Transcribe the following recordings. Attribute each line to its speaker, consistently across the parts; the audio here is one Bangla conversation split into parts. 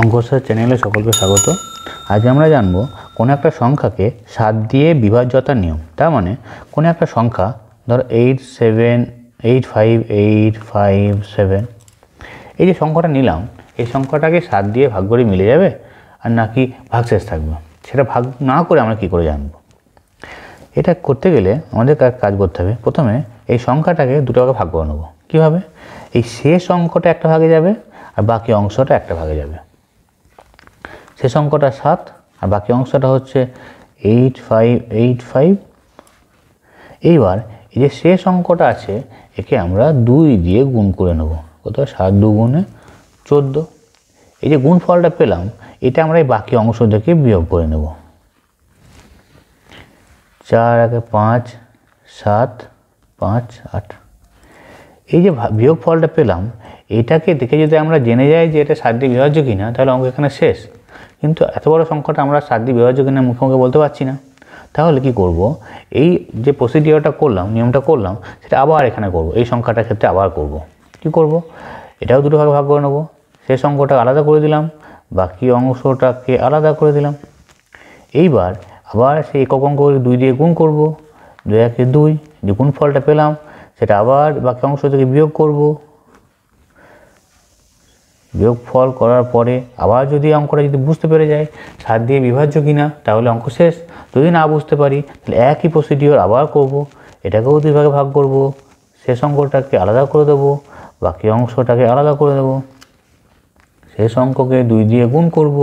Speaker 1: অঙ্কস্যার চ্যানেলে সকলকে স্বাগত। আজ আমরা জানব কোনো একটা সংখ্যাকে 7 দিয়ে বিভাজ্যতার নিয়ম। তার মানে কোনো একটা সংখ্যা ধরো 8 7 8 5 8 5 7, এই যে সংখ্যাটা নিলাম, এই সংখ্যাটাকে 7 দিয়ে ভাগ করে মিলে যাবে আর নাকি ভাগশেষ থাকবে, সেটা ভাগ না করে আমরা কী করে জানব? এটা করতে গেলে আমাদের কাজ করতে হবে। প্রথমে এই সংখ্যাটাকে দুটো ভাগে ভাগ করে নেব। কীভাবে? এই শেষ অঙ্কটা একটা ভাগে যাবে আর বাকি অংশটা একটা ভাগে যাবে। শেষ অঙ্কটা 7 আর বাকি অংশটা হচ্ছে 8 5 8 5। এইবার এই যে শেষ অঙ্কটা আছে একে আমরা 2 দিয়ে গুণ করে নেব। কত? 7 2 গুণে 14। এই যে গুণফলটা পেলাম এটা আমরা এই বাকি অংশ থেকে বিয়োগ করে নেব। 4 1 5 7 5 8। এই যে বিয়োগ ফলটা পেলাম এটাকে দেখে যদি আমরা জেনে যাই যে এটা 7 দিয়ে বিভাজ্য কিনা, তাহলে অঙ্ক এখানে শেষ। কিন্তু এত বড় সংখ্যাটা আমরা 7 দিয়ে বিভাজ্য কিনা মুখে বলতে পারছি না। তাহলে কি করব? এই যে প্রসিডিওরটা করলাম, নিয়মটা করলাম, সেটা আবার এখানে করব। এই সংখ্যাটার ক্ষেত্রে আবার করব। কি করব? এটাও দুটো ভাগে ভাগ করে নেব। শেষ অঙ্কটা আলাদা করে দিলাম, বাকি অংশটাকে আলাদা করে দিলাম। এইবার আবার সেই একক অঙ্ককে 2 দিয়ে গুণ করব। 2 1 2, যে গুণফলটা পেলাম সেটা আবার বাকি অংশ থেকে বিয়োগ করব। বিয়োগ ফল করার পরে আবার যদি অঙ্কটা যদি বুঝতে পেরে যাই 7 দিয়ে বিভাজ্য কিনা, তাহলে অঙ্ক শেষ। যদি না বুঝতে পারি তাহলে একই প্রসিডিওর আবার করব। এটাকেও 2 ভাগে ভাগ করব। শেষ অঙ্কটাকে আলাদা করে দেবো, বাকি অংশটাকে আলাদা করে দেবো। শেষ অঙ্ককে 2 দিয়ে গুণ করব,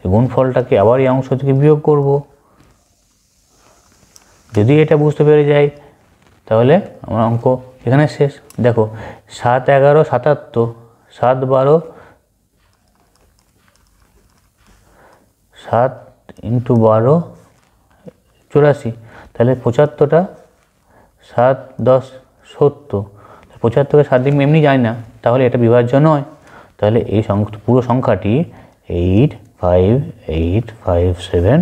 Speaker 1: গুণফলটাকে আবার এই অংশ থেকে বিয়োগ করব। যদি এটা বুঝতে পেরে যাই তাহলে আমার অঙ্ক এখানে শেষ। দেখো 7 11 77, 7 12 7 × 12 84, তাহলে 75টা 7 10 70। 75কে 7 দিয়ে এমনি যায় না, তাহলে এটা বিভাজ্য নয়। তাহলে এই পুরো সংখ্যাটি 8 5 8 5 7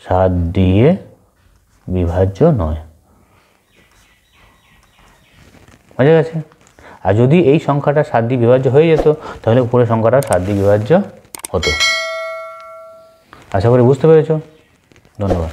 Speaker 1: 7 দিয়ে বিভাজ্য নয়। বোঝা গেছে? আর যদি এই সংখ্যাটা 7 দিয়ে বিভাজ্য হয়ে যেত তাহলে উপরের সংখ্যাটা 7 দিয়ে বিভাজ্য হতো। আশা করি বুঝতে পেরেছ। ধন্যবাদ।